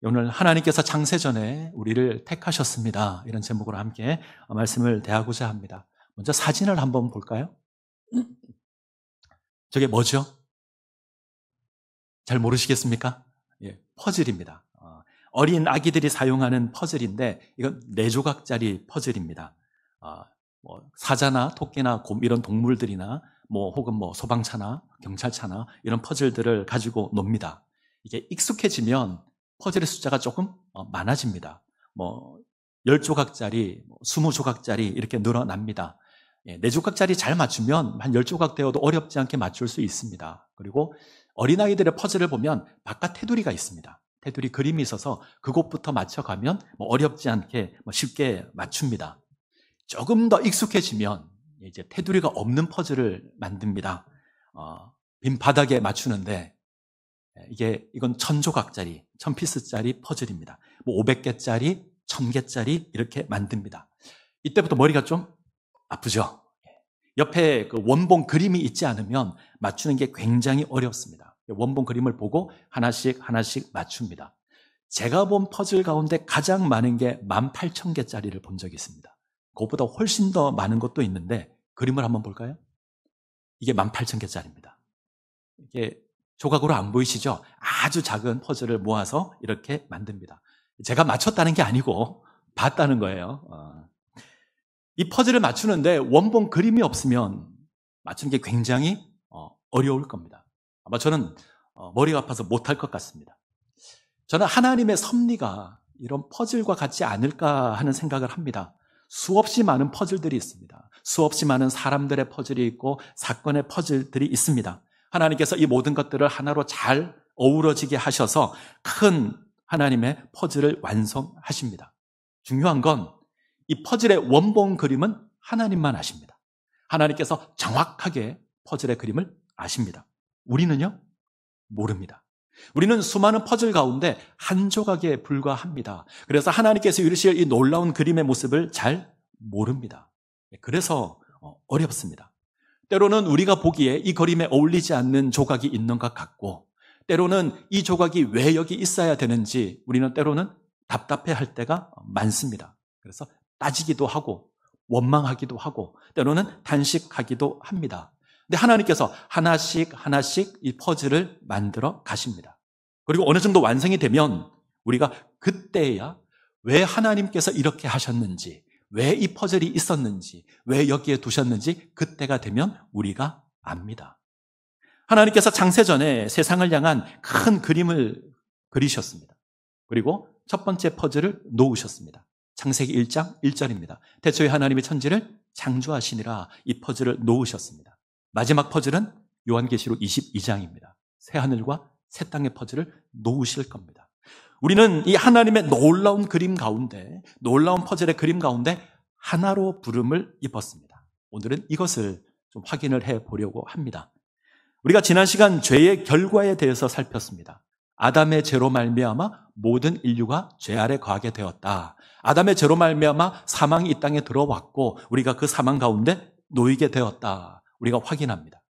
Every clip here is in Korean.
오늘 하나님께서 창세전에 우리를 택하셨습니다. 이런 제목으로 함께 말씀을 대하고자 합니다. 먼저 사진을 한번 볼까요? 저게 뭐죠? 잘 모르시겠습니까? 예, 퍼즐입니다. 어린 아기들이 사용하는 퍼즐인데 이건 4조각짜리 퍼즐입니다. 사자나 토끼나 곰 이런 동물들이나 혹은 소방차나 경찰차나 이런 퍼즐들을 가지고 놉니다. 이게 익숙해지면 퍼즐의 숫자가 조금 많아집니다. 10조각짜리, 20조각짜리 이렇게 늘어납니다. 4조각짜리 잘 맞추면 한 10조각 되어도 어렵지 않게 맞출 수 있습니다. 그리고 어린아이들의 퍼즐을 보면 바깥 테두리가 있습니다. 테두리 그림이 있어서 그곳부터 맞춰가면 어렵지 않게 쉽게 맞춥니다. 조금 더 익숙해지면 이제 테두리가 없는 퍼즐을 만듭니다. 빈 바닥에 맞추는데 이건 1000조각짜리, 1000피스짜리 퍼즐입니다. 500개짜리, 1000개짜리 이렇게 만듭니다. 이때부터 머리가 좀 아프죠? 옆에 그 원본 그림이 있지 않으면 맞추는 게 굉장히 어렵습니다. 원본 그림을 보고 하나씩 맞춥니다. 제가 본 퍼즐 가운데 가장 많은 게 18,000개짜리를 본 적이 있습니다. 그것보다 훨씬 더 많은 것도 있는데 그림을 한번 볼까요? 이게 18,000개짜리입니다. 이게 조각으로 안 보이시죠? 아주 작은 퍼즐을 모아서 이렇게 만듭니다. 제가 맞췄다는 게 아니고 봤다는 거예요. 이 퍼즐을 맞추는데 원본 그림이 없으면 맞추는 게 굉장히 어려울 겁니다. 아마 저는 머리가 아파서 못할 것 같습니다. 저는 하나님의 섭리가 이런 퍼즐과 같지 않을까 하는 생각을 합니다. 수없이 많은 퍼즐들이 있습니다. 수없이 많은 사람들의 퍼즐이 있고 사건의 퍼즐들이 있습니다. 하나님께서 이 모든 것들을 하나로 잘 어우러지게 하셔서 큰 하나님의 퍼즐을 완성하십니다. 중요한 건 이 퍼즐의 원본 그림은 하나님만 아십니다. 하나님께서 정확하게 퍼즐의 그림을 아십니다. 우리는요? 모릅니다. 우리는 수많은 퍼즐 가운데 한 조각에 불과합니다. 그래서 하나님께서 이루실 이 놀라운 그림의 모습을 잘 모릅니다. 그래서 어렵습니다. 때로는 우리가 보기에 이 그림에 어울리지 않는 조각이 있는 것 같고 때로는 이 조각이 왜 여기 있어야 되는지 우리는 때로는 답답해할 때가 많습니다. 그래서 따지기도 하고 원망하기도 하고 때로는 단식하기도 합니다. 근데 하나님께서 하나씩 이 퍼즐을 만들어 가십니다. 그리고 어느 정도 완성이 되면 우리가 그때야 왜 하나님께서 이렇게 하셨는지, 왜 이 퍼즐이 있었는지, 왜 여기에 두셨는지 그때가 되면 우리가 압니다. 하나님께서 창세전에 세상을 향한 큰 그림을 그리셨습니다. 그리고 첫 번째 퍼즐을 놓으셨습니다. 창세기 1장 1절입니다. 태초에 하나님이 천지를 창조하시니라 이 퍼즐을 놓으셨습니다. 마지막 퍼즐은 요한계시록 22장입니다. 새하늘과 새 땅의 퍼즐을 놓으실 겁니다. 우리는 이 하나님의 놀라운 그림 가운데, 놀라운 퍼즐의 그림 가운데 하나로 부름을 입었습니다. 오늘은 이것을 좀 확인을 해보려고 합니다. 우리가 지난 시간 죄의 결과에 대해서 살폈습니다. 아담의 죄로 말미암아 모든 인류가 죄 아래 거하게 되었다. 아담의 죄로 말미암아 사망이 이 땅에 들어왔고 우리가 그 사망 가운데 놓이게 되었다. 우리가 확인합니다.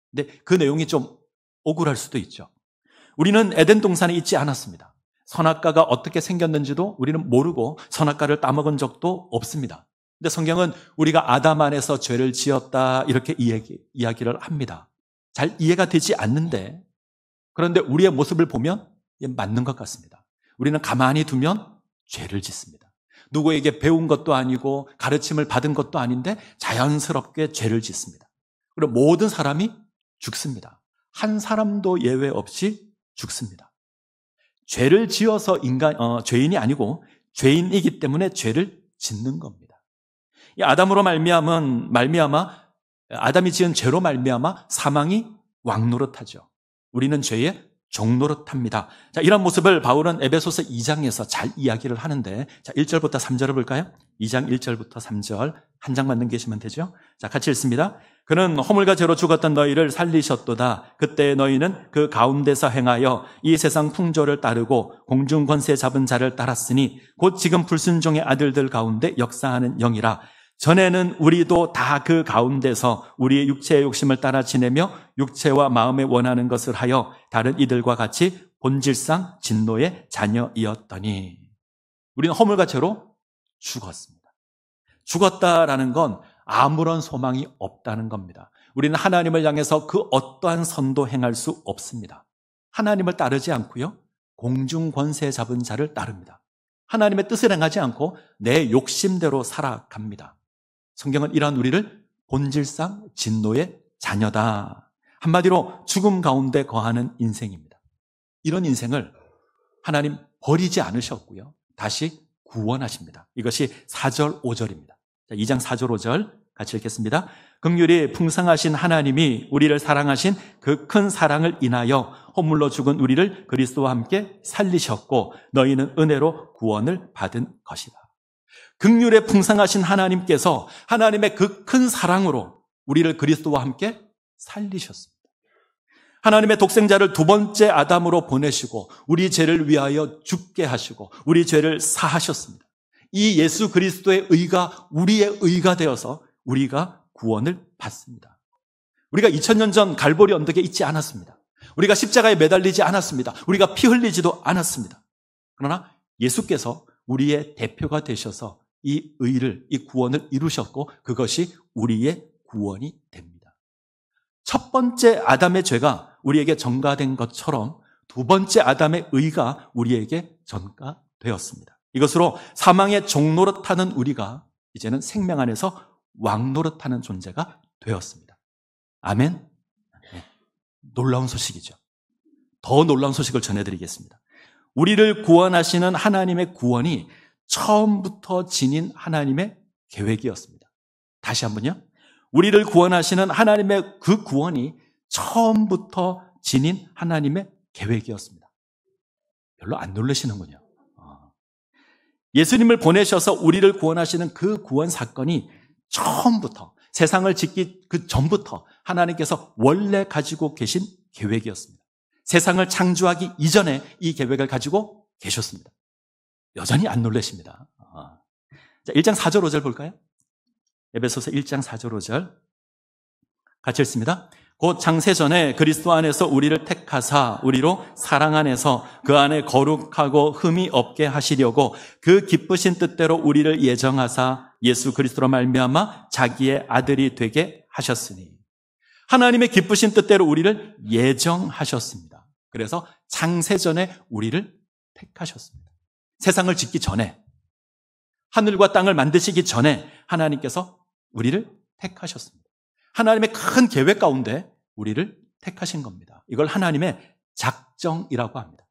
근데 그 내용이 좀 억울할 수도 있죠. 우리는 에덴 동산에 있지 않았습니다. 선악과가 어떻게 생겼는지도 우리는 모르고 선악과를 따먹은 적도 없습니다. 근데 성경은 우리가 아담 안에서 죄를 지었다 이렇게 이야기를 합니다. 잘 이해가 되지 않는데 그런데 우리의 모습을 보면 맞는 것 같습니다. 우리는 가만히 두면 죄를 짓습니다. 누구에게 배운 것도 아니고 가르침을 받은 것도 아닌데 자연스럽게 죄를 짓습니다. 그리고 모든 사람이 죽습니다. 한 사람도 예외 없이 죽습니다. 죄를 지어서 죄인이 아니고 죄인이기 때문에 죄를 짓는 겁니다. 이 아담으로 말미암아 아담이 지은 죄로 말미암아 사망이 왕노릇하죠. 우리는 죄의 종노릇합니다. 자, 이런 모습을 바울은 에베소서 2장에서 잘 이야기를 하는데, 자, 1절부터 3절을 볼까요? 2장 1절부터 3절 한 장만 넘기시면 되죠. 자, 같이 읽습니다. 그는 허물과 죄로 죽었던 너희를 살리셨도다. 그때 너희는 그 가운데서 행하여 이 세상 풍조를 따르고 공중 권세 잡은 자를 따랐으니 곧 지금 불순종의 아들들 가운데 역사하는 영이라. 전에는 우리도 다 그 가운데서 우리의 육체의 욕심을 따라 지내며 육체와 마음에 원하는 것을 하여 다른 이들과 같이 본질상 진노의 자녀이었더니 우리는 허물과 죄로 죽었습니다. 죽었다라는 건 아무런 소망이 없다는 겁니다. 우리는 하나님을 향해서 그 어떠한 선도 행할 수 없습니다. 하나님을 따르지 않고요, 공중 권세 잡은 자를 따릅니다. 하나님의 뜻을 행하지 않고 내 욕심대로 살아갑니다. 성경은 이러한 우리를 본질상 진노의 자녀다, 한마디로 죽음 가운데 거하는 인생입니다. 이런 인생을 하나님 버리지 않으셨고요, 다시 구원하십니다. 이것이 4절 5절입니다. 2장 4절 5절 같이 읽겠습니다. 긍휼이 풍성하신 하나님이 우리를 사랑하신 그 큰 사랑을 인하여 허물로 죽은 우리를 그리스도와 함께 살리셨고 너희는 은혜로 구원을 받은 것이다. 긍휼에 풍성하신 하나님께서 하나님의 그 큰 사랑으로 우리를 그리스도와 함께 살리셨습니다. 하나님의 독생자를 두 번째 아담으로 보내시고 우리 죄를 위하여 죽게 하시고 우리 죄를 사하셨습니다. 이 예수 그리스도의 의가 우리의 의가 되어서 우리가 구원을 받습니다. 우리가 2000년 전 갈보리 언덕에 있지 않았습니다. 우리가 십자가에 매달리지 않았습니다. 우리가 피 흘리지도 않았습니다. 그러나 예수께서 우리의 대표가 되셔서 이 의를, 이 구원을 이루셨고 그것이 우리의 구원이 됩니다. 첫 번째 아담의 죄가 우리에게 전가된 것처럼 두 번째 아담의 의가 우리에게 전가되었습니다. 이것으로 사망의 종노릇하는 우리가 이제는 생명 안에서 왕노릇하는 존재가 되었습니다. 아멘. 네. 놀라운 소식이죠. 더 놀라운 소식을 전해드리겠습니다. 우리를 구원하시는 하나님의 구원이 처음부터 지닌 하나님의 계획이었습니다. 다시 한번요. 우리를 구원하시는 하나님의 그 구원이 처음부터 지닌 하나님의 계획이었습니다. 별로 안 놀라시는군요. 예수님을 보내셔서 우리를 구원하시는 그 구원 사건이 처음부터, 세상을 짓기 그 전부터 하나님께서 원래 가지고 계신 계획이었습니다. 세상을 창조하기 이전에 이 계획을 가지고 계셨습니다. 여전히 안 놀라십니다. 자, 1장 4절 5절 볼까요? 에베소서 1장 4절 5절 같이 읽습니다. 곧 창세전에 그리스도 안에서 우리를 택하사 우리로 사랑 안에서 그 안에 거룩하고 흠이 없게 하시려고 그 기쁘신 뜻대로 우리를 예정하사 예수 그리스도로 말미암아 자기의 아들이 되게 하셨으니, 하나님의 기쁘신 뜻대로 우리를 예정하셨습니다. 그래서 창세전에 우리를 택하셨습니다. 세상을 짓기 전에, 하늘과 땅을 만드시기 전에 하나님께서 우리를 택하셨습니다. 하나님의 큰 계획 가운데 우리를 택하신 겁니다. 이걸 하나님의 작정이라고 합니다.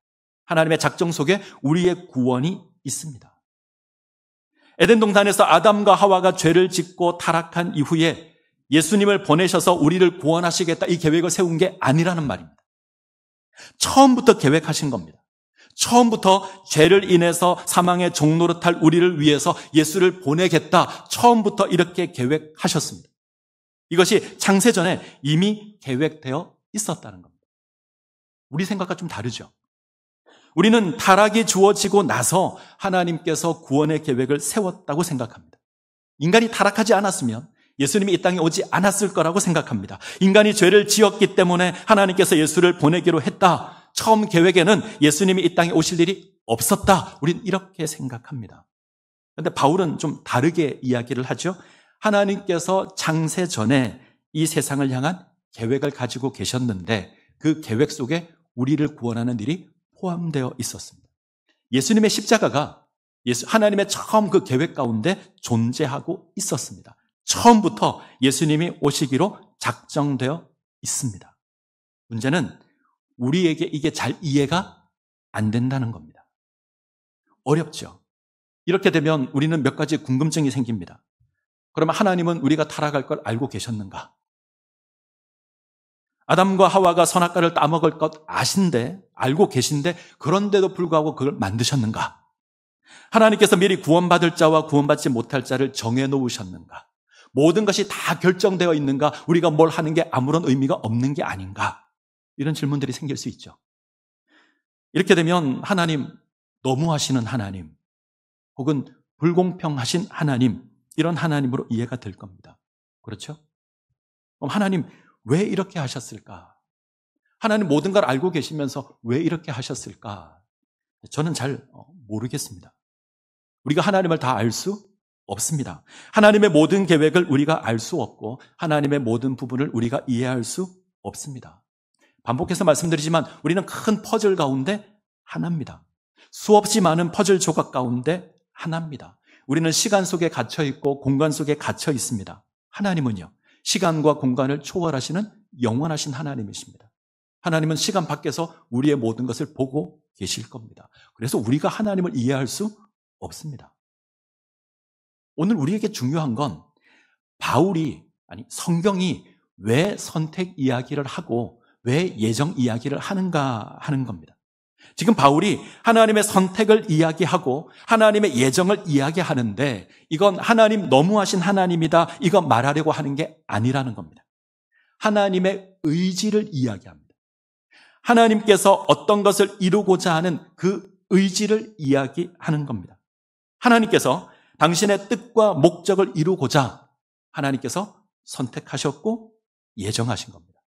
하나님의 작정 속에 우리의 구원이 있습니다. 에덴 동산에서 아담과 하와가 죄를 짓고 타락한 이후에 예수님을 보내셔서 우리를 구원하시겠다, 이 계획을 세운 게 아니라는 말입니다. 처음부터 계획하신 겁니다. 처음부터 죄를 인해서 사망의 종노릇할 우리를 위해서 예수를 보내겠다, 처음부터 이렇게 계획하셨습니다. 이것이 창세전에 이미 계획되어 있었다는 겁니다. 우리 생각과 좀 다르죠. 우리는 타락이 주어지고 나서 하나님께서 구원의 계획을 세웠다고 생각합니다. 인간이 타락하지 않았으면 예수님이 이 땅에 오지 않았을 거라고 생각합니다. 인간이 죄를 지었기 때문에 하나님께서 예수를 보내기로 했다. 처음 계획에는 예수님이 이 땅에 오실 일이 없었다. 우린 이렇게 생각합니다. 그런데 바울은 좀 다르게 이야기를 하죠. 하나님께서 창세 전에 이 세상을 향한 계획을 가지고 계셨는데 그 계획 속에 우리를 구원하는 일이 포함되어 있었습니다. 예수님의 십자가가 하나님의 처음 그 계획 가운데 존재하고 있었습니다. 처음부터 예수님이 오시기로 작정되어 있습니다. 문제는 우리에게 이게 잘 이해가 안 된다는 겁니다. 어렵죠. 이렇게 되면 우리는 몇 가지 궁금증이 생깁니다. 그러면 하나님은 우리가 타락할 걸 알고 계셨는가? 아담과 하와가 선악과를 따먹을 것 알고 계신데 그런데도 불구하고 그걸 만드셨는가? 하나님께서 미리 구원받을 자와 구원받지 못할 자를 정해놓으셨는가? 모든 것이 다 결정되어 있는가? 우리가 뭘 하는 게 아무런 의미가 없는 게 아닌가? 이런 질문들이 생길 수 있죠. 이렇게 되면 하나님, 너무하시는 하나님, 혹은 불공평하신 하나님, 이런 하나님으로 이해가 될 겁니다. 그렇죠? 그럼 하나님 왜 이렇게 하셨을까? 하나님 모든 걸 알고 계시면서 왜 이렇게 하셨을까? 저는 잘 모르겠습니다. 우리가 하나님을 다 알 수 없습니다. 하나님의 모든 계획을 우리가 알 수 없고 하나님의 모든 부분을 우리가 이해할 수 없습니다. 반복해서 말씀드리지만 우리는 큰 퍼즐 가운데 하나입니다. 수없이 많은 퍼즐 조각 가운데 하나입니다. 우리는 시간 속에 갇혀 있고 공간 속에 갇혀 있습니다. 하나님은요, 시간과 공간을 초월하시는 영원하신 하나님이십니다. 하나님은 시간 밖에서 우리의 모든 것을 보고 계실 겁니다. 그래서 우리가 하나님을 이해할 수 없습니다. 오늘 우리에게 중요한 건 성경이 왜 선택 이야기를 하고 왜 예정 이야기를 하는가 하는 겁니다. 지금 바울이 하나님의 선택을 이야기하고 하나님의 예정을 이야기하는데 이건 하나님 너무하신 하나님이다 이거 말하려고 하는 게 아니라는 겁니다. 하나님의 의지를 이야기합니다. 하나님께서 어떤 것을 이루고자 하는 그 의지를 이야기하는 겁니다. 하나님께서 당신의 뜻과 목적을 이루고자 하나님께서 선택하셨고 예정하신 겁니다.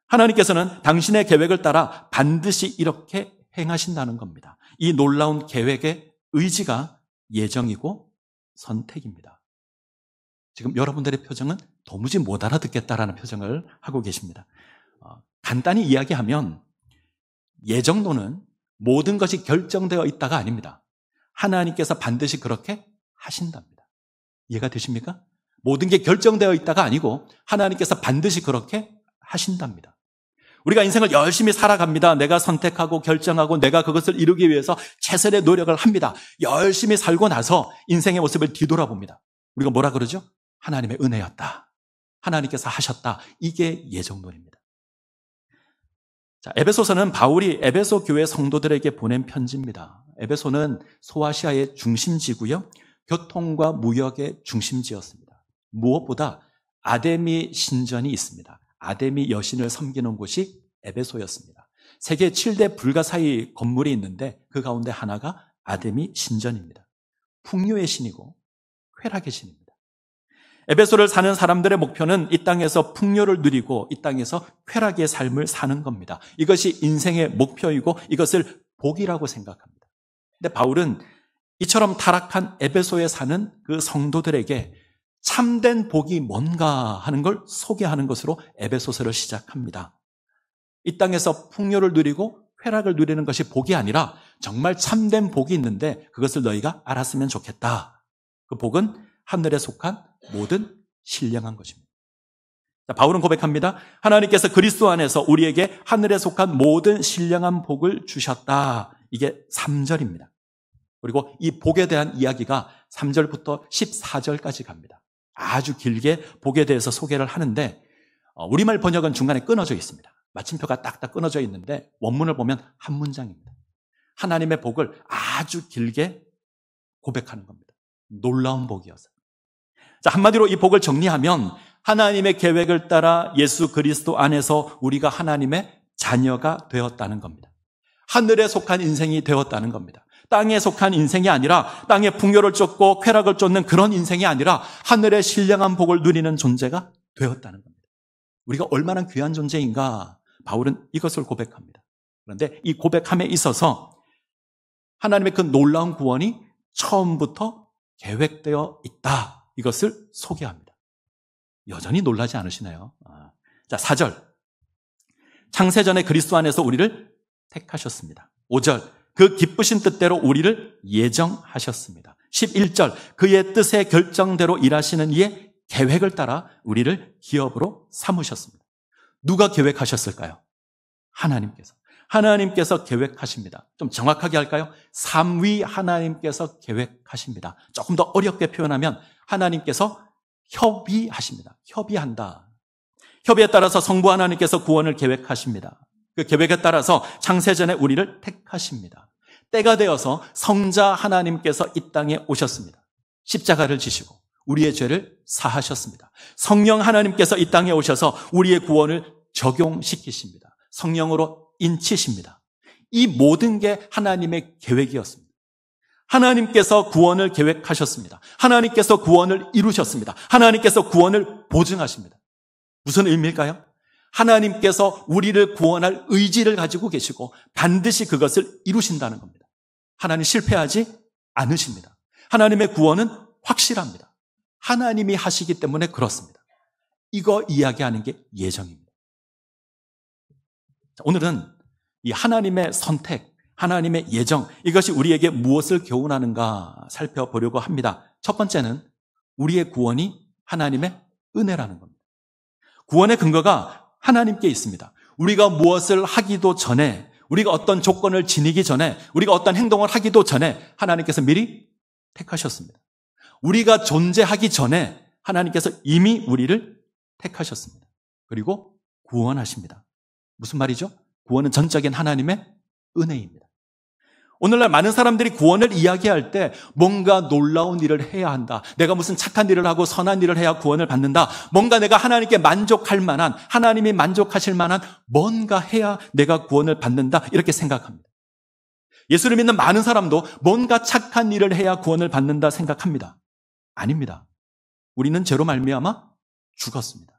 하나님께서는 당신의 계획을 따라 반드시 이렇게 행하신다는 겁니다. 이 놀라운 계획의 의지가 예정이고 선택입니다. 지금 여러분들의 표정은 도무지 못 알아듣겠다라는 표정을 하고 계십니다. 간단히 이야기하면 예정론은 모든 것이 결정되어 있다가 아닙니다. 하나님께서 반드시 그렇게 하신답니다. 이해가 되십니까? 모든 게 결정되어 있다가 아니고 하나님께서 반드시 그렇게 하신답니다. 우리가 인생을 열심히 살아갑니다. 내가 선택하고 결정하고 내가 그것을 이루기 위해서 최선의 노력을 합니다. 열심히 살고 나서 인생의 모습을 뒤돌아봅니다. 우리가 뭐라 그러죠? 하나님의 은혜였다. 하나님께서 하셨다. 이게 예정론입니다. 자, 에베소서는 바울이 에베소 교회 성도들에게 보낸 편지입니다. 에베소는 소아시아의 중심지고요. 교통과 무역의 중심지였습니다. 무엇보다 아데미 신전이 있습니다. 아데미 여신을 섬기는 곳이 에베소였습니다. 세계 7대 불가사의 건물이 있는데 그 가운데 하나가 아데미 신전입니다. 풍요의 신이고 쾌락의 신입니다. 에베소를 사는 사람들의 목표는 이 땅에서 풍요를 누리고 이 땅에서 쾌락의 삶을 사는 겁니다. 이것이 인생의 목표이고 이것을 복이라고 생각합니다. 근데 바울은 이처럼 타락한 에베소에 사는 그 성도들에게 참된 복이 뭔가 하는 걸 소개하는 것으로 에베소서를 시작합니다. 이 땅에서 풍요를 누리고 쾌락을 누리는 것이 복이 아니라 정말 참된 복이 있는데 그것을 너희가 알았으면 좋겠다. 그 복은 하늘에 속한 모든 신령한 것입니다. 자, 바울은 고백합니다. 하나님께서 그리스도 안에서 우리에게 하늘에 속한 모든 신령한 복을 주셨다. 이게 3절입니다. 그리고 이 복에 대한 이야기가 3절부터 14절까지 갑니다. 아주 길게 복에 대해서 소개를 하는데 우리말 번역은 중간에 끊어져 있습니다. 마침표가 딱딱 끊어져 있는데 원문을 보면 한 문장입니다. 하나님의 복을 아주 길게 고백하는 겁니다. 놀라운 복이어서. 자, 한마디로 이 복을 정리하면 하나님의 계획을 따라 예수 그리스도 안에서 우리가 하나님의 자녀가 되었다는 겁니다. 하늘에 속한 인생이 되었다는 겁니다. 땅에 속한 인생이 아니라 땅의 풍요를 쫓고 쾌락을 쫓는 그런 인생이 아니라 하늘의 신령한 복을 누리는 존재가 되었다는 겁니다. 우리가 얼마나 귀한 존재인가 바울은 이것을 고백합니다. 그런데 이 고백함에 있어서 하나님의 그 놀라운 구원이 처음부터 계획되어 있다. 이것을 소개합니다. 여전히 놀라지 않으시나요? 자, 4절. 창세전에 그리스도 안에서 우리를 택하셨습니다. 5절. 그 기쁘신 뜻대로 우리를 예정하셨습니다. 11절. 그의 뜻의 결정대로 일하시는 이의 계획을 따라 우리를 기업으로 삼으셨습니다. 누가 계획하셨을까요? 하나님께서 계획하십니다. 좀 정확하게 할까요? 삼위 하나님께서 계획하십니다. 조금 더 어렵게 표현하면 하나님께서 협의하십니다. 협의한다. 협의에 따라서 성부 하나님께서 구원을 계획하십니다. 그 계획에 따라서 창세전에 우리를 택하십니다. 때가 되어서 성자 하나님께서 이 땅에 오셨습니다. 십자가를 지시고 우리의 죄를 사하셨습니다. 성령 하나님께서 이 땅에 오셔서 우리의 구원을 적용시키십니다. 성령으로 인치십니다. 이 모든 게 하나님의 계획이었습니다. 하나님께서 구원을 계획하셨습니다. 하나님께서 구원을 이루셨습니다. 하나님께서 구원을 보증하십니다. 무슨 의미일까요? 하나님께서 우리를 구원할 의지를 가지고 계시고 반드시 그것을 이루신다는 겁니다. 하나님 실패하지 않으십니다. 하나님의 구원은 확실합니다. 하나님이 하시기 때문에 그렇습니다. 이거 이야기하는 게 예정입니다. 오늘은 이 하나님의 선택, 하나님의 예정, 이것이 우리에게 무엇을 교훈하는가 살펴보려고 합니다. 첫 번째는 우리의 구원이 하나님의 은혜라는 겁니다. 구원의 근거가 하나님께 있습니다. 우리가 무엇을 하기도 전에, 우리가 어떤 조건을 지니기 전에, 우리가 어떤 행동을 하기도 전에 하나님께서 미리 택하셨습니다. 우리가 존재하기 전에 하나님께서 이미 우리를 택하셨습니다. 그리고 구원하십니다. 무슨 말이죠? 구원은 전적인 하나님의 은혜입니다. 오늘날 많은 사람들이 구원을 이야기할 때 뭔가 놀라운 일을 해야 한다. 내가 무슨 착한 일을 하고 선한 일을 해야 구원을 받는다. 뭔가 내가 하나님께 만족할 만한, 하나님이 만족하실 만한 뭔가 해야 내가 구원을 받는다. 이렇게 생각합니다. 예수를 믿는 많은 사람도 뭔가 착한 일을 해야 구원을 받는다 생각합니다. 아닙니다. 우리는 죄로 말미암아 죽었습니다.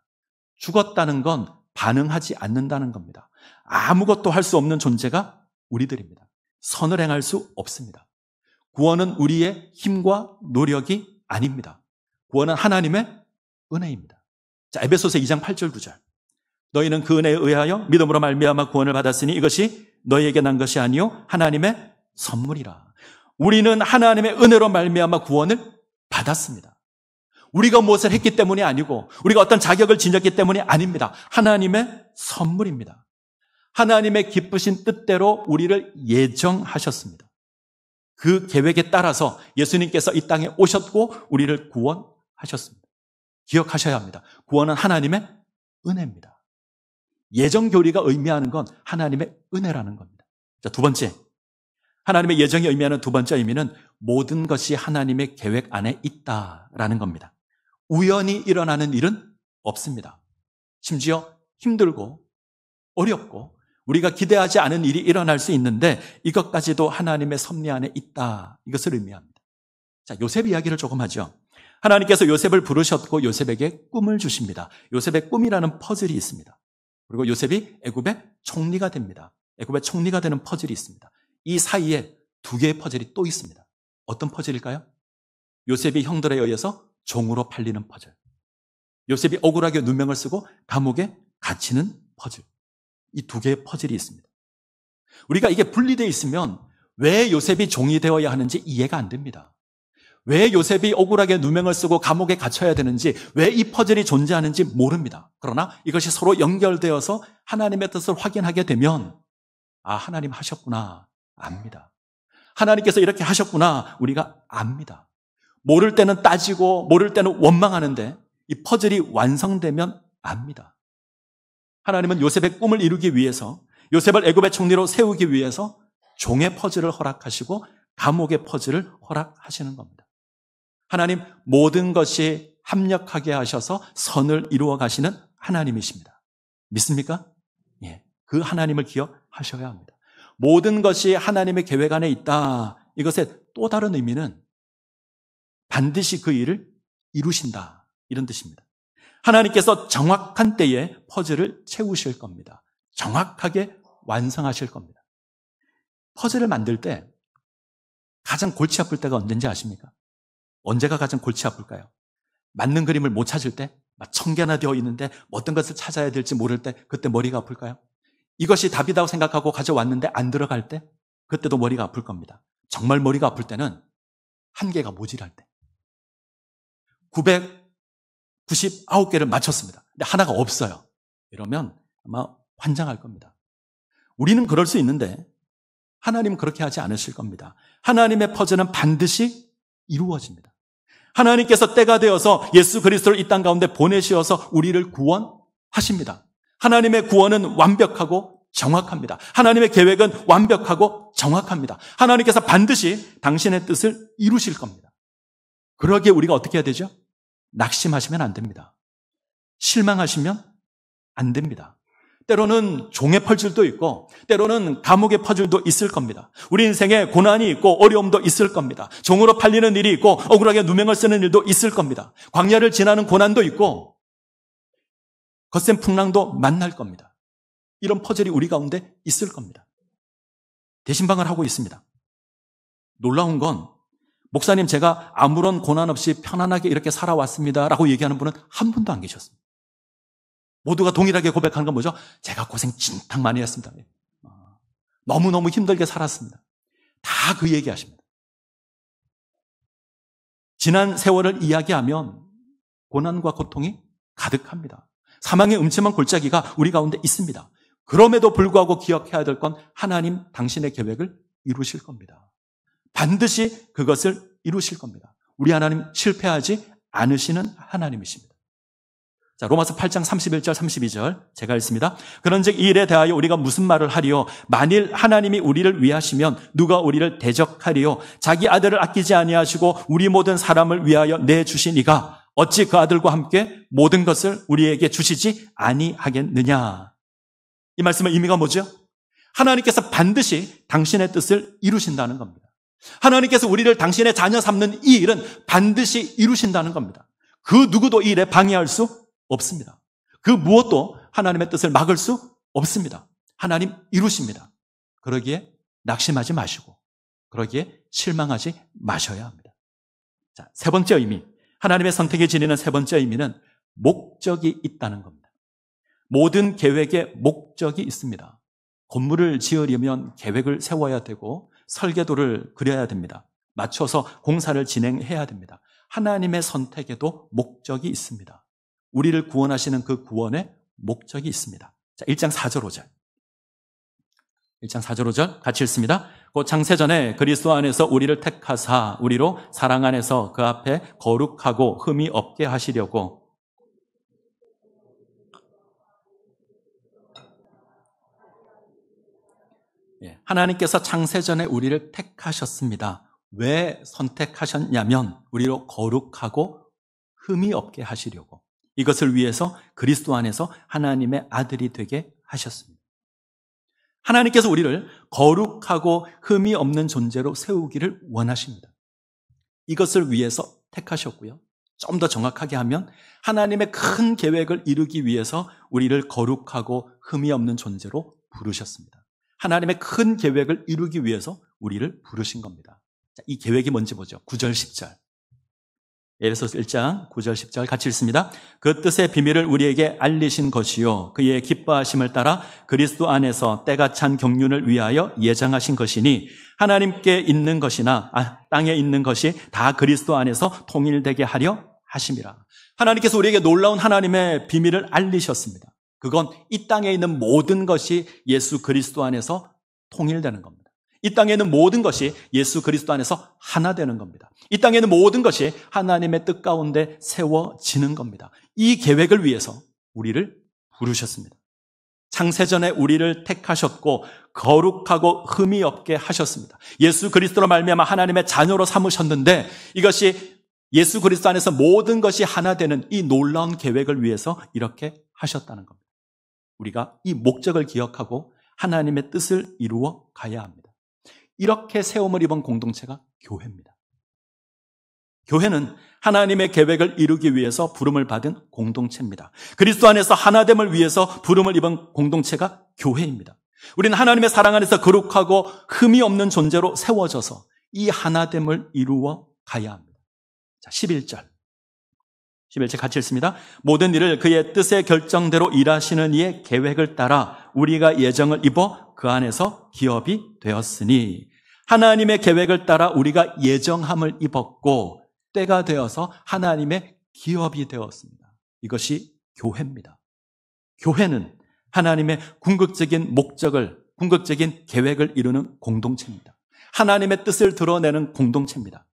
죽었다는 건 반응하지 않는다는 겁니다. 아무것도 할 수 없는 존재가 우리들입니다. 선을 행할 수 없습니다. 구원은 우리의 힘과 노력이 아닙니다. 구원은 하나님의 은혜입니다. 자, 에베소서 2장 8절 9절. 너희는 그 은혜에 의하여 믿음으로 말미암아 구원을 받았으니 이것이 너희에게 난 것이 아니요 하나님의 선물이라. 우리는 하나님의 은혜로 말미암아 구원을 받았습니다. 우리가 무엇을 했기 때문이 아니고 우리가 어떤 자격을 지녔기 때문이 아닙니다. 하나님의 선물입니다. 하나님의 기쁘신 뜻대로 우리를 예정하셨습니다. 그 계획에 따라서 예수님께서 이 땅에 오셨고 우리를 구원하셨습니다. 기억하셔야 합니다. 구원은 하나님의 은혜입니다. 예정 교리가 의미하는 건 하나님의 은혜라는 겁니다. 자, 두 번째, 하나님의 예정이 의미하는 두 번째 의미는 모든 것이 하나님의 계획 안에 있다라는 겁니다. 우연히 일어나는 일은 없습니다. 심지어 힘들고 어렵고 우리가 기대하지 않은 일이 일어날 수 있는데 이것까지도 하나님의 섭리 안에 있다. 이것을 의미합니다. 자, 요셉 이야기를 조금 하죠. 하나님께서 요셉을 부르셨고 요셉에게 꿈을 주십니다. 요셉의 꿈이라는 퍼즐이 있습니다. 그리고 요셉이 애굽의 총리가 됩니다. 애굽의 총리가 되는 퍼즐이 있습니다. 이 사이에 두 개의 퍼즐이 또 있습니다. 어떤 퍼즐일까요? 요셉이 형들에 의해서 종으로 팔리는 퍼즐. 요셉이 억울하게 누명을 쓰고 감옥에 갇히는 퍼즐. 이 두 개의 퍼즐이 있습니다. 우리가 이게 분리되어 있으면 왜 요셉이 종이 되어야 하는지 이해가 안 됩니다. 왜 요셉이 억울하게 누명을 쓰고 감옥에 갇혀야 되는지, 왜 이 퍼즐이 존재하는지 모릅니다. 그러나 이것이 서로 연결되어서 하나님의 뜻을 확인하게 되면 아, 하나님 하셨구나 압니다. 하나님께서 이렇게 하셨구나 우리가 압니다. 모를 때는 따지고 모를 때는 원망하는데 이 퍼즐이 완성되면 압니다. 하나님은 요셉의 꿈을 이루기 위해서, 요셉을 애굽의 총리로 세우기 위해서 종의 퍼즐을 허락하시고 감옥의 퍼즐을 허락하시는 겁니다. 하나님 모든 것이 합력하게 하셔서 선을 이루어 가시는 하나님이십니다. 믿습니까? 예, 그 하나님을 기억하셔야 합니다. 모든 것이 하나님의 계획 안에 있다. 이것의 또 다른 의미는 반드시 그 일을 이루신다. 이런 뜻입니다. 하나님께서 정확한 때에 퍼즐을 채우실 겁니다. 정확하게 완성하실 겁니다. 퍼즐을 만들 때 가장 골치 아플 때가 언제인지 아십니까? 언제가 가장 골치 아플까요? 맞는 그림을 못 찾을 때, 막 1000개나 되어 있는데 어떤 것을 찾아야 될지 모를 때 그때 머리가 아플까요? 이것이 답이라고 생각하고 가져왔는데 안 들어갈 때 그때도 머리가 아플 겁니다. 정말 머리가 아플 때는 한 개가 모자랄 때. 999개를 맞췄습니다. 근데 하나가 없어요. 이러면 아마 환장할 겁니다. 우리는 그럴 수 있는데 하나님은 그렇게 하지 않으실 겁니다. 하나님의 퍼즐은 반드시 이루어집니다. 하나님께서 때가 되어서 예수 그리스도를 이 땅 가운데 보내시어서 우리를 구원하십니다. 하나님의 구원은 완벽하고 정확합니다. 하나님의 계획은 완벽하고 정확합니다. 하나님께서 반드시 당신의 뜻을 이루실 겁니다. 그러기에 우리가 어떻게 해야 되죠? 낙심하시면 안 됩니다. 실망하시면 안 됩니다. 때로는 종의 퍼즐도 있고 때로는 감옥의 퍼즐도 있을 겁니다. 우리 인생에 고난이 있고 어려움도 있을 겁니다. 종으로 팔리는 일이 있고 억울하게 누명을 쓰는 일도 있을 겁니다. 광야를 지나는 고난도 있고 거센 풍랑도 만날 겁니다. 이런 퍼즐이 우리 가운데 있을 겁니다. 대신방을 하고 있습니다. 놀라운 건 목사님 제가 아무런 고난 없이 편안하게 이렇게 살아왔습니다라고 얘기하는 분은 한 분도 안 계셨습니다. 모두가 동일하게 고백하는 건 뭐죠? 제가 고생 진탕 많이 했습니다. 너무너무 힘들게 살았습니다. 다 그 얘기하십니다. 지난 세월을 이야기하면 고난과 고통이 가득합니다. 사망의 음침한 골짜기가 우리 가운데 있습니다. 그럼에도 불구하고 기억해야 될 건 하나님 당신의 계획을 이루실 겁니다. 반드시 그것을 이루실 겁니다. 우리 하나님 실패하지 않으시는 하나님이십니다. 자, 로마서 8장 31절 32절 제가 읽습니다. 그런즉 이 일에 대하여 우리가 무슨 말을 하리요? 만일 하나님이 우리를 위하시면 누가 우리를 대적하리요? 자기 아들을 아끼지 아니하시고 우리 모든 사람을 위하여 내주시니가 어찌 그 아들과 함께 모든 것을 우리에게 주시지 아니하겠느냐? 이 말씀의 의미가 뭐죠? 하나님께서 반드시 당신의 뜻을 이루신다는 겁니다. 하나님께서 우리를 당신의 자녀 삼는 이 일은 반드시 이루신다는 겁니다. 그 누구도 이 일에 방해할 수 없습니다. 그 무엇도 하나님의 뜻을 막을 수 없습니다. 하나님 이루십니다. 그러기에 낙심하지 마시고 그러기에 실망하지 마셔야 합니다. 자, 세 번째 의미, 하나님의 선택이 지니는 세 번째 의미는 목적이 있다는 겁니다. 모든 계획에 목적이 있습니다. 건물을 지으려면 계획을 세워야 되고 설계도를 그려야 됩니다. 맞춰서 공사를 진행해야 됩니다. 하나님의 선택에도 목적이 있습니다. 우리를 구원하시는 그 구원에 목적이 있습니다. 자, 1장 4절 5절. 1장 4절 5절 같이 읽습니다. 곧 창세전에 그리스도 안에서 우리를 택하사 우리로 사랑 안에서 그 앞에 거룩하고 흠이 없게 하시려고 하나님께서 창세전에 우리를 택하셨습니다. 왜 선택하셨냐면 우리로 거룩하고 흠이 없게 하시려고. 이것을 위해서 그리스도 안에서 하나님의 아들이 되게 하셨습니다. 하나님께서 우리를 거룩하고 흠이 없는 존재로 세우기를 원하십니다. 이것을 위해서 택하셨고요. 좀 더 정확하게 하면 하나님의 큰 계획을 이루기 위해서 우리를 거룩하고 흠이 없는 존재로 부르셨습니다. 하나님의 큰 계획을 이루기 위해서 우리를 부르신 겁니다. 자, 이 계획이 뭔지 보죠. 9절 10절. 에베소서 1장 9절 10절 같이 읽습니다. 그 뜻의 비밀을 우리에게 알리신 것이요 그의 기뻐하심을 따라 그리스도 안에서 때가 찬 경륜을 위하여 예정하신 것이니 하나님께 있는 것이나 땅에 있는 것이 다 그리스도 안에서 통일되게 하려 하심이라. 하나님께서 우리에게 놀라운 하나님의 비밀을 알리셨습니다. 그건 이 땅에 있는 모든 것이 예수 그리스도 안에서 통일되는 겁니다. 이 땅에 있는 모든 것이 예수 그리스도 안에서 하나 되는 겁니다. 이 땅에 있는 모든 것이 하나님의 뜻 가운데 세워지는 겁니다. 이 계획을 위해서 우리를 부르셨습니다. 창세전에 우리를 택하셨고 거룩하고 흠이 없게 하셨습니다. 예수 그리스도로 말미암아 하나님의 자녀로 삼으셨는데 이것이 예수 그리스도 안에서 모든 것이 하나 되는 이 놀라운 계획을 위해서 이렇게 하셨다는 겁니다. 우리가 이 목적을 기억하고 하나님의 뜻을 이루어 가야 합니다. 이렇게 세움을 입은 공동체가 교회입니다. 교회는 하나님의 계획을 이루기 위해서 부름을 받은 공동체입니다. 그리스도 안에서 하나됨을 위해서 부름을 입은 공동체가 교회입니다. 우리는 하나님의 사랑 안에서 거룩하고 흠이 없는 존재로 세워져서 이 하나됨을 이루어 가야 합니다. 자, 11절 같이 읽습니다. 모든 일을 그의 뜻의 결정대로 일하시는 이의 계획을 따라 우리가 예정을 입어 그 안에서 기업이 되었으니 하나님의 계획을 따라 우리가 예정함을 입었고 때가 되어서 하나님의 기업이 되었습니다. 이것이 교회입니다. 교회는 하나님의 궁극적인 목적을, 궁극적인 계획을 이루는 공동체입니다. 하나님의 뜻을 드러내는 공동체입니다.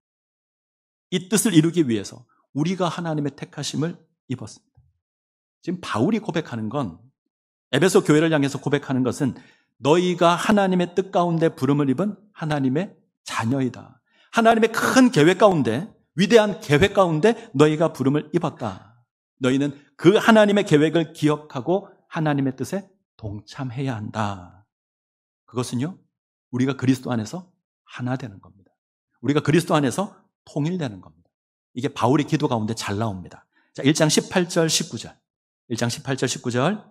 이 뜻을 이루기 위해서 우리가 하나님의 택하심을 입었습니다. 지금 바울이 고백하는 건, 에베소 교회를 향해서 고백하는 것은 너희가 하나님의 뜻 가운데 부름을 입은 하나님의 자녀이다. 하나님의 큰 계획 가운데, 위대한 계획 가운데 너희가 부름을 입었다. 너희는 그 하나님의 계획을 기억하고 하나님의 뜻에 동참해야 한다. 그것은요, 우리가 그리스도 안에서 하나 되는 겁니다. 우리가 그리스도 안에서 통일되는 겁니다. 이게 바울의 기도 가운데 잘 나옵니다. 자, 1장 18절, 19절. 1장 18절 19절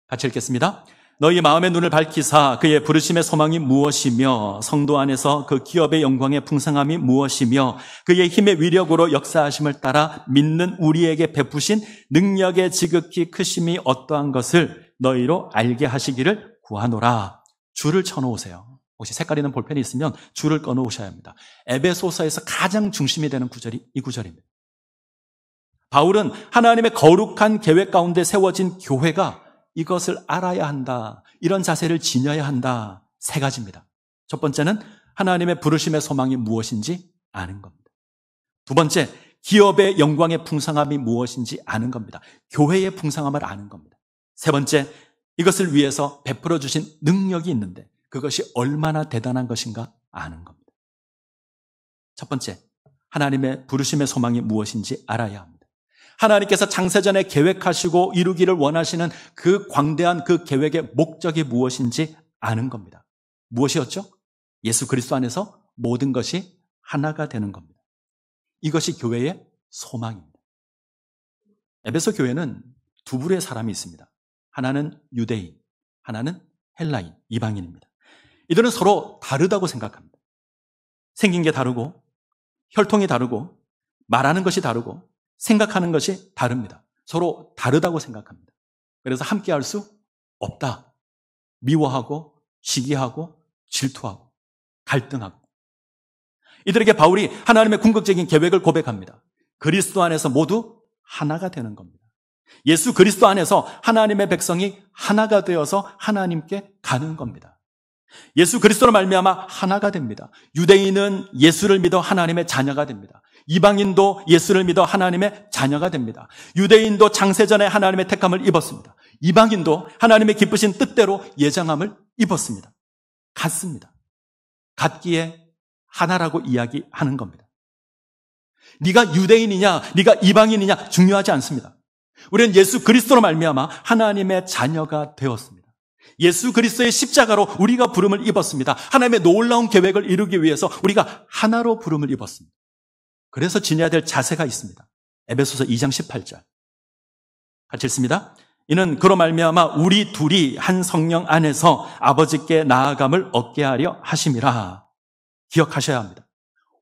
같이 읽겠습니다. 너희 마음의 눈을 밝히사 그의 부르심의 소망이 무엇이며 성도 안에서 그 기업의 영광의 풍성함이 무엇이며 그의 힘의 위력으로 역사하심을 따라 믿는 우리에게 베푸신 능력의 지극히 크심이 어떠한 것을 너희로 알게 하시기를 구하노라. 줄을 쳐놓으세요. 혹시 색깔 있는 볼펜이 있으면 줄을 꺼놓으셔야 합니다. 에베소서에서 가장 중심이 되는 구절이 이 구절입니다. 바울은 하나님의 거룩한 계획 가운데 세워진 교회가 이것을 알아야 한다. 이런 자세를 지녀야 한다. 세 가지입니다. 첫 번째는 하나님의 부르심의 소망이 무엇인지 아는 겁니다. 두 번째, 기업의 영광의 풍성함이 무엇인지 아는 겁니다. 교회의 풍성함을 아는 겁니다. 세 번째, 이것을 위해서 베풀어 주신 능력이 있는데 그것이 얼마나 대단한 것인가 아는 겁니다. 첫 번째, 하나님의 부르심의 소망이 무엇인지 알아야 합니다. 하나님께서 창세전에 계획하시고 이루기를 원하시는 그 광대한 그 계획의 목적이 무엇인지 아는 겁니다. 무엇이었죠? 예수 그리스도 안에서 모든 것이 하나가 되는 겁니다. 이것이 교회의 소망입니다. 에베소 교회는 두 부류의 사람이 있습니다. 하나는 유대인, 하나는 헬라인, 이방인입니다. 이들은 서로 다르다고 생각합니다. 생긴 게 다르고 혈통이 다르고 말하는 것이 다르고 생각하는 것이 다릅니다. 서로 다르다고 생각합니다. 그래서 함께할 수 없다. 미워하고 시기하고 질투하고 갈등하고. 이들에게 바울이 하나님의 궁극적인 계획을 고백합니다. 그리스도 안에서 모두 하나가 되는 겁니다. 예수 그리스도 안에서 하나님의 백성이 하나가 되어서 하나님께 가는 겁니다. 예수 그리스도로 말미암아 하나가 됩니다. 유대인은 예수를 믿어 하나님의 자녀가 됩니다. 이방인도 예수를 믿어 하나님의 자녀가 됩니다. 유대인도 창세전에 하나님의 택함을 입었습니다. 이방인도 하나님의 기쁘신 뜻대로 예정함을 입었습니다. 같습니다. 같기에 하나라고 이야기하는 겁니다. 네가 유대인이냐 네가 이방인이냐 중요하지 않습니다. 우리는 예수 그리스도로 말미암아 하나님의 자녀가 되었습니다. 예수 그리스도의 십자가로 우리가 부름을 입었습니다. 하나님의 놀라운 계획을 이루기 위해서 우리가 하나로 부름을 입었습니다. 그래서 지녀야 될 자세가 있습니다. 에베소서 2장 18절 같이 읽습니다. 이는 그로 말미암아 우리 둘이 한 성령 안에서 아버지께 나아감을 얻게 하려 하심이라. 기억하셔야 합니다.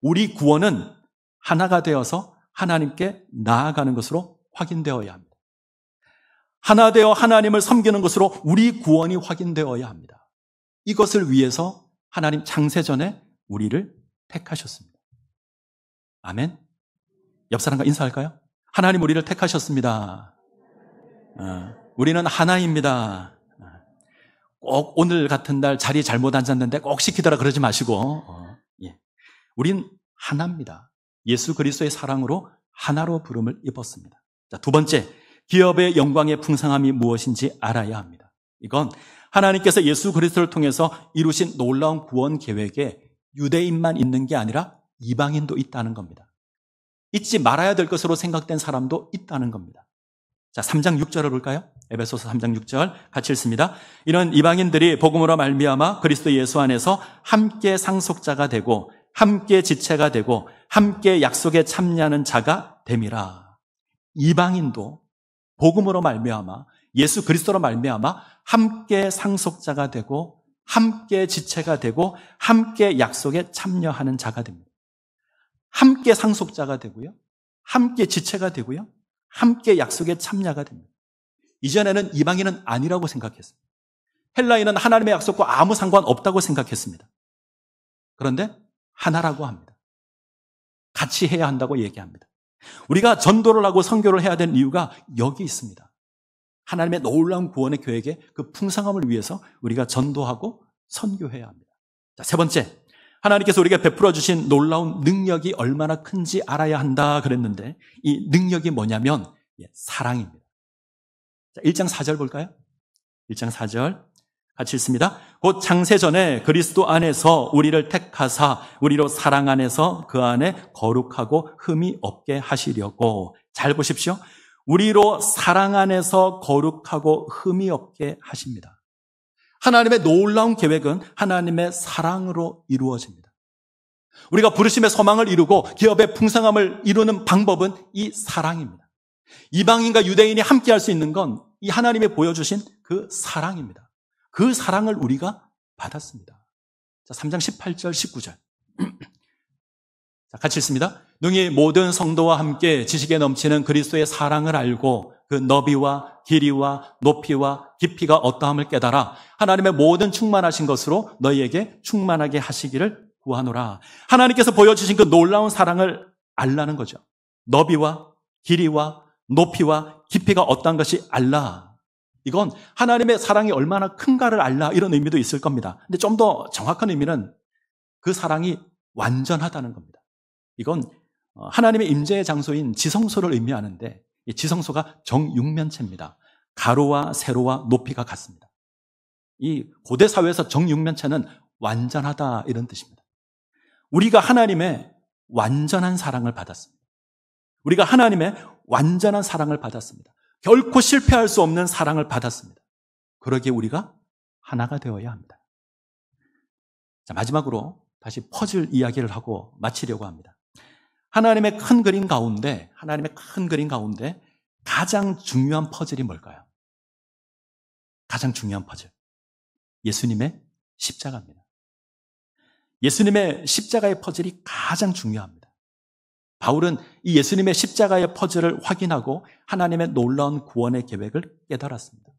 우리 구원은 하나가 되어서 하나님께 나아가는 것으로 확인되어야 합니다. 하나 되어 하나님을 섬기는 것으로 우리 구원이 확인되어야 합니다. 이것을 위해서 하나님 창세전에 우리를 택하셨습니다. 아멘. 옆 사람과 인사할까요? 하나님 우리를 택하셨습니다. 우리는 하나입니다. 꼭 오늘 같은 날 자리 잘못 앉았는데 꼭 시키더라 그러지 마시고 우린 하나입니다. 예수 그리스도의 사랑으로 하나로 부름을 입었습니다. 자, 두 번째, 기업의 영광의 풍성함이 무엇인지 알아야 합니다. 이건 하나님께서 예수 그리스도를 통해서 이루신 놀라운 구원 계획에 유대인만 있는 게 아니라 이방인도 있다는 겁니다. 잊지 말아야 될 것으로 생각된 사람도 있다는 겁니다. 자, 3장 6절을 볼까요? 에베소서 3장 6절 같이 읽습니다. 이런 이방인들이 복음으로 말미암아 그리스도 예수 안에서 함께 상속자가 되고 함께 지체가 되고 함께 약속에 참여하는 자가 됨이라. 이방인도 복음으로 말미암아 예수 그리스도로 말미암아 함께 상속자가 되고 함께 지체가 되고 함께 약속에 참여하는 자가 됩니다. 함께 상속자가 되고요. 함께 지체가 되고요. 함께 약속에 참여가 됩니다. 이전에는 이방인은 아니라고 생각했습니다. 헬라인은 하나님의 약속과 아무 상관없다고 생각했습니다. 그런데 하나라고 합니다. 같이 해야 한다고 얘기합니다. 우리가 전도를 하고 선교를 해야 되는 이유가 여기 있습니다. 하나님의 놀라운 구원의 계획의 그 풍성함을 위해서 우리가 전도하고 선교해야 합니다. 자, 세 번째, 하나님께서 우리에게 베풀어 주신 놀라운 능력이 얼마나 큰지 알아야 한다 그랬는데 이 능력이 뭐냐면 사랑입니다. 자, 1장 4절 볼까요? 1장 4절 같이 읽습니다. 곧 창세전에 그리스도 안에서 우리를 택하사 우리로 사랑 안에서 그 안에 거룩하고 흠이 없게 하시려고. 잘 보십시오. 우리로 사랑 안에서 거룩하고 흠이 없게 하십니다. 하나님의 놀라운 계획은 하나님의 사랑으로 이루어집니다. 우리가 부르심의 소망을 이루고 기업의 풍성함을 이루는 방법은 이 사랑입니다. 이방인과 유대인이 함께 할 수 있는 건 이 하나님이 보여주신 그 사랑입니다. 그 사랑을 우리가 받았습니다. 자, 3장 18절, 19절. 자, 같이 읽습니다. 능히 모든 성도와 함께 지식에 넘치는 그리스도의 사랑을 알고 그 너비와 길이와 높이와 깊이가 어떠함을 깨달아 하나님의 모든 충만하신 것으로 너희에게 충만하게 하시기를 구하노라. 하나님께서 보여주신 그 놀라운 사랑을 알라는 거죠. 너비와 길이와 높이와 깊이가 어떠한 것이 알라. 이건 하나님의 사랑이 얼마나 큰가를 알라, 이런 의미도 있을 겁니다. 근데 좀 더 정확한 의미는 그 사랑이 완전하다는 겁니다. 이건 하나님의 임재의 장소인 지성소를 의미하는데, 이 지성소가 정육면체입니다. 가로와 세로와 높이가 같습니다. 이 고대 사회에서 정육면체는 완전하다, 이런 뜻입니다. 우리가 하나님의 완전한 사랑을 받았습니다. 우리가 하나님의 완전한 사랑을 받았습니다. 결코 실패할 수 없는 사랑을 받았습니다. 그러기에 우리가 하나가 되어야 합니다. 자, 마지막으로 다시 퍼즐 이야기를 하고 마치려고 합니다. 하나님의 큰 그림 가운데 가장 중요한 퍼즐이 뭘까요? 가장 중요한 퍼즐. 예수님의 십자가입니다. 예수님의 십자가의 퍼즐이 가장 중요합니다. 바울은 이 예수님의 십자가의 퍼즐을 확인하고 하나님의 놀라운 구원의 계획을 깨달았습니다.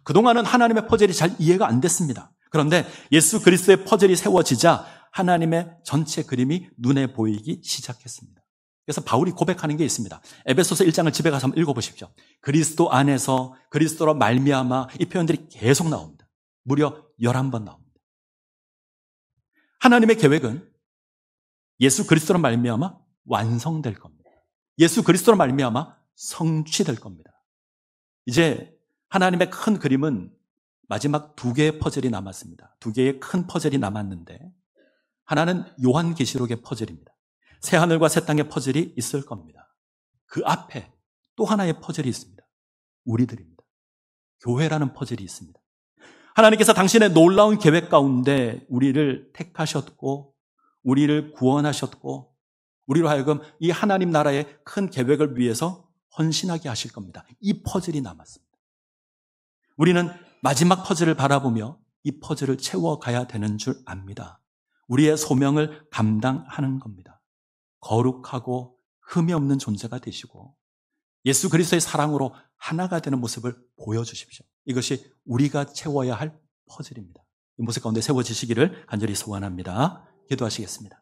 그동안은 하나님의 퍼즐이 잘 이해가 안 됐습니다. 그런데 예수 그리스도의 퍼즐이 세워지자 하나님의 전체 그림이 눈에 보이기 시작했습니다. 그래서 바울이 고백하는 게 있습니다. 에베소서 1장을 집에 가서 한번 읽어보십시오. 그리스도 안에서, 그리스도로 말미암아, 이 표현들이 계속 나옵니다. 무려 11번 나옵니다. 하나님의 계획은 예수 그리스도로 말미암아 완성될 겁니다. 예수 그리스도로 말미암아 성취될 겁니다. 이제 하나님의 큰 그림은 마지막 2개의 퍼즐이 남았습니다. 2개의 큰 퍼즐이 남았는데, 하나는 요한계시록의 퍼즐입니다. 새하늘과 새 땅의 퍼즐이 있을 겁니다. 그 앞에 또 하나의 퍼즐이 있습니다. 우리들입니다. 교회라는 퍼즐이 있습니다. 하나님께서 당신의 놀라운 계획 가운데 우리를 택하셨고, 우리를 구원하셨고, 우리로 하여금 이 하나님 나라의 큰 계획을 위해서 헌신하게 하실 겁니다. 이 퍼즐이 남았습니다. 우리는 마지막 퍼즐을 바라보며 이 퍼즐을 채워가야 되는 줄 압니다. 우리의 소명을 감당하는 겁니다. 거룩하고 흠이 없는 존재가 되시고 예수 그리스도의 사랑으로 하나가 되는 모습을 보여주십시오. 이것이 우리가 채워야 할 퍼즐입니다. 이 모습 가운데 세워지시기를 간절히 소원합니다. 기도하시겠습니다.